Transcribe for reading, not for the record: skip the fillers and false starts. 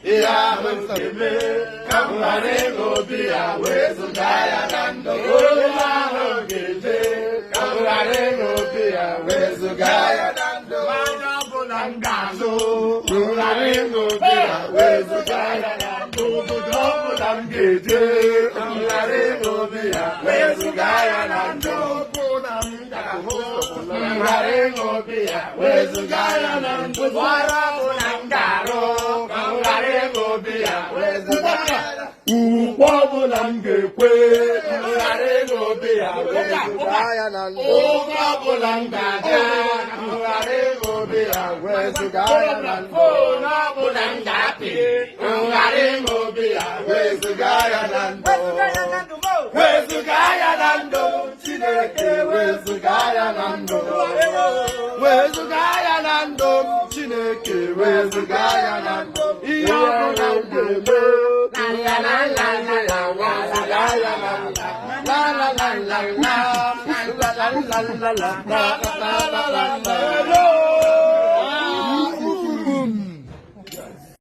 Ya mseme kamare gobi ya wezuga ya nando ya hogeje kamare gobi ya wezuga ya nando manya bulangazo kamare gobi ya wezuga ya nando bulangeje kamare gobi ya wezuga ya nando kamare gobi ya wezuga ya nando wara bulangaro Ukwabula ngekwe ngare gobe ya wezuga ya nando Ukwabula ngaja ngare gobe ya wezuga ya nando Ukwabula ngapi ngare gobe ya wezuga ya nando Wezuga ya nando Chineke wezuga ya nando Wezuga ya nando Chineke wezuga ya nando Iyabula ngebe la la la la